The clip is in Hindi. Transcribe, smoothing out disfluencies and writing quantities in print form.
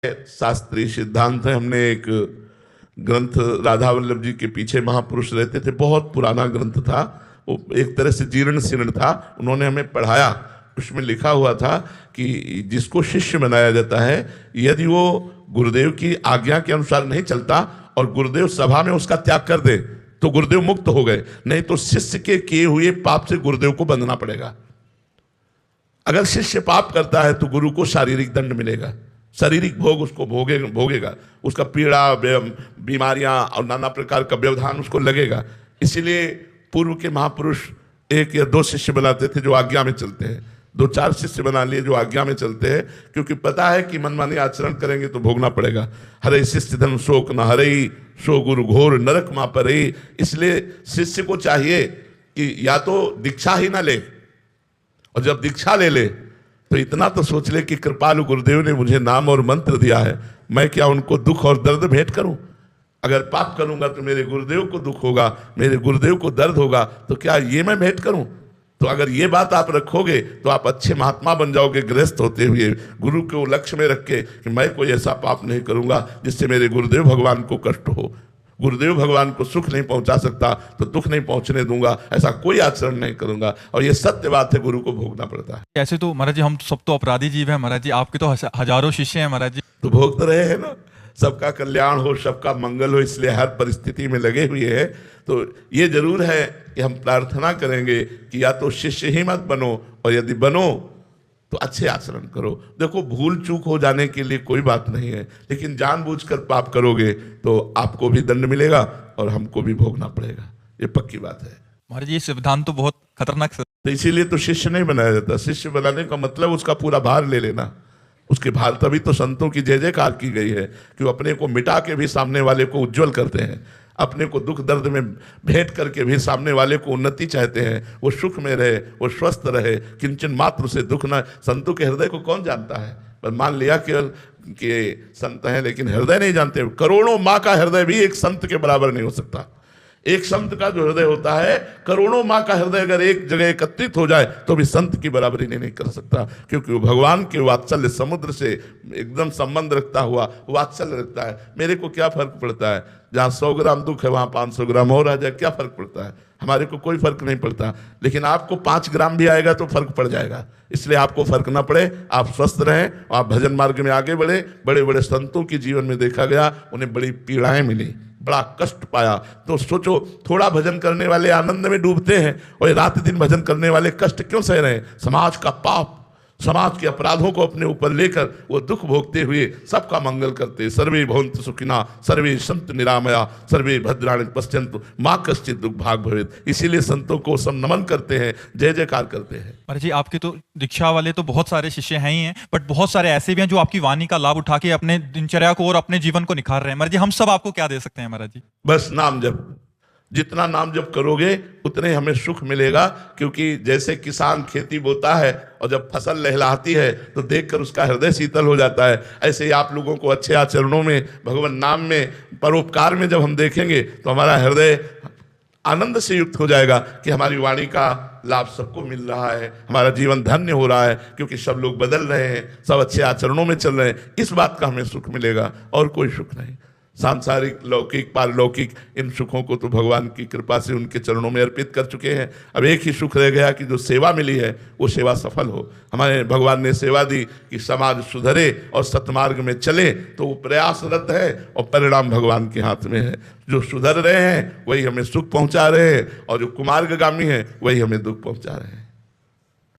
शास्त्रीय सिद्धांत है। हमने एक ग्रंथ राधा वल्लभ जी के पीछे महापुरुष रहते थे, बहुत पुराना ग्रंथ था, वो एक तरह से जीर्ण शीर्ण था, उन्होंने हमें पढ़ाया। उसमें लिखा हुआ था कि जिसको शिष्य बनाया जाता है, यदि वो गुरुदेव की आज्ञा के अनुसार नहीं चलता और गुरुदेव सभा में उसका त्याग कर दे तो गुरुदेव मुक्त हो गए, नहीं तो शिष्य के किए हुए पाप से गुरुदेव को बंधना पड़ेगा। अगर शिष्य पाप करता है तो गुरु को शारीरिक दंड मिलेगा, शारीरिक भोग उसको भोगेगा, उसका पीड़ा, बीमारियां और नाना प्रकार का व्यवधान उसको लगेगा। इसीलिए पूर्व के महापुरुष एक या दो शिष्य बनाते थे जो आज्ञा में चलते हैं, दो चार शिष्य बना लिए जो आज्ञा में चलते हैं, क्योंकि पता है कि मनमानी आचरण करेंगे तो भोगना पड़ेगा। हरे शिष्य धन शोक न हरे, सो गुरु घोर नरक मा परे। इसलिए शिष्य को चाहिए कि या तो दीक्षा ही ना ले, और जब दीक्षा ले ले तो इतना तो सोच ले कि कृपालु गुरुदेव ने मुझे नाम और मंत्र दिया है, मैं क्या उनको दुख और दर्द भेंट करूं? अगर पाप करूंगा तो मेरे गुरुदेव को दुख होगा, मेरे गुरुदेव को दर्द होगा, तो क्या ये मैं भेंट करूं? तो अगर ये बात आप रखोगे तो आप अच्छे महात्मा बन जाओगे, गृहस्थ होते हुए गुरु को लक्ष्य में रख के कि मैं कोई ऐसा पाप नहीं करूंगा जिससे मेरे गुरुदेव भगवान को कष्ट हो। गुरुदेव भगवान को सुख नहीं पहुंचा सकता तो दुख नहीं पहुंचने दूंगा, ऐसा कोई आचरण नहीं करूंगा। और ये सत्य बात है, गुरु को भोगना पड़ता है। ऐसे तो महाराज जी हम सब तो अपराधी जीव हैं महाराज जी, आपके तो हजारों शिष्य हैं महाराज जी। तो भोग तो रहे हैं ना, सबका कल्याण हो, सबका मंगल हो, इसलिए हर परिस्थिति में लगे हुए हैं। तो ये जरूर है कि हम प्रार्थना करेंगे कि या तो शिष्य ही मत बनो, और यदि बनो तो अच्छे आचरण करो। देखो, भूल चूक हो जाने के लिए कोई बात नहीं है, लेकिन जानबूझकर पाप करोगे तो आपको भी दंड मिलेगा और हमको भी भोगना पड़ेगा, ये पक्की बात है। महाराज जी ये सिद्धांत तो बहुत खतरनाक है। तो इसीलिए तो शिष्य नहीं बनाया जाता। शिष्य बनाने का मतलब उसका पूरा भार ले लेना, उसके भार। तभी तो संतों की जय जयकार की गई है कि वो अपने को मिटा के भी सामने वाले को उज्जवल करते हैं, अपने को दुख दर्द में भेंट करके भी सामने वाले को उन्नति चाहते हैं, वो सुख में रहे, वो स्वस्थ रहे, किंचन मात्र से दुख न। संतों के हृदय को कौन जानता है? पर मान लिया कि संत हैं लेकिन हृदय नहीं जानते। करोड़ों माँ का हृदय भी एक संत के बराबर नहीं हो सकता। एक संत का जो हृदय होता है, करोड़ों माँ का हृदय अगर एक जगह एकत्रित हो जाए तो भी संत की बराबरी नहीं कर सकता, क्योंकि वो भगवान के वात्सल्य समुद्र से एकदम संबंध रखता हुआ वात्सल्य रखता है। मेरे को क्या फर्क पड़ता है, जहाँ 100 ग्राम दुख है वहाँ 500 ग्राम और आ जाए, क्या फर्क पड़ता है? हमारे को कोई फर्क नहीं पड़ता, लेकिन आपको 5 ग्राम भी आएगा तो फर्क पड़ जाएगा। इसलिए आपको फर्क ना पड़े, आप स्वस्थ रहें, आप भजन मार्ग में आगे बढ़े। बड़े बड़े संतों के जीवन में देखा गया, उन्हें बड़ी पीड़ाएं मिली, बड़ा कष्ट पाया। तो सोचो, थोड़ा भजन करने वाले आनंद में डूबते हैं और रात दिन भजन करने वाले कष्ट क्यों सह रहे हैं? समाज का पाप, समाज के अपराधों को अपने ऊपर लेकर वो दुख भोगते हुए सबका मंगल करते। सर्वे भवन्तु सुखिनः, सर्वे सन्तु निरामया, सर्वे भद्राणि पश्यन्तु मा कश्चित् दुःख भाग् भवेत्। इसीलिए संतों को सब नमन करते हैं, जय जयकार करते हैं। महाराज जी आपके तो दीक्षा वाले तो बहुत सारे शिष्य हैं ही हैं, बट बहुत सारे ऐसे भी हैं जो आपकी वाणी का लाभ उठा के अपने दिनचर्या को और अपने जीवन को निखार रहे हैं। महाराज जी हम सब आपको क्या दे सकते हैं महाराज जी? बस नाम जप। जितना नाम जप करोगे उतने हमें सुख मिलेगा, क्योंकि जैसे किसान खेती बोता है और जब फसल लहलहाती है तो देखकर उसका हृदय शीतल हो जाता है, ऐसे ही आप लोगों को अच्छे आचरणों में, भगवान नाम में, परोपकार में जब हम देखेंगे तो हमारा हृदय आनंद से युक्त हो जाएगा कि हमारी वाणी का लाभ सबको मिल रहा है, हमारा जीवन धन्य हो रहा है, क्योंकि सब लोग बदल रहे हैं, सब अच्छे आचरणों में चल रहे हैं। इस बात का हमें सुख मिलेगा और कोई सुख नहीं। सांसारिक, लौकिक, पारलौकिक, इन सुखों को तो भगवान की कृपा से उनके चरणों में अर्पित कर चुके हैं। अब एक ही सुख रह गया कि जो सेवा मिली है वो सेवा सफल हो। हमारे भगवान ने सेवा दी कि समाज सुधरे और सतमार्ग में चले, तो वो प्रयासरत है और परिणाम भगवान के हाथ में है। जो सुधर रहे हैं वही हमें सुख पहुंचा रहे हैं, और जो कुमार्गगामी है वही हमें दुख पहुंचा रहे हैं।